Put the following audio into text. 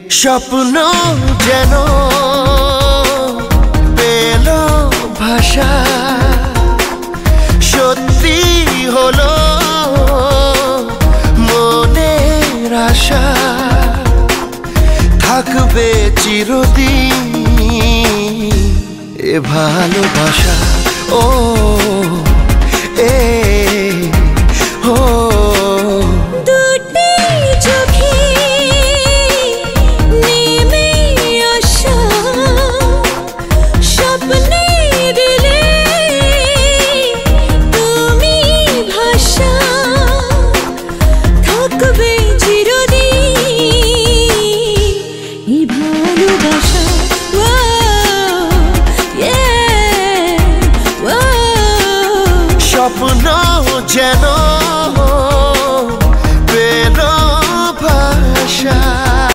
স্বপ্ন যেন পেল ভাষা, সত্যি হলো মনের আশা, থাকবে চিরদিন এ ভালোবাসা। ও এ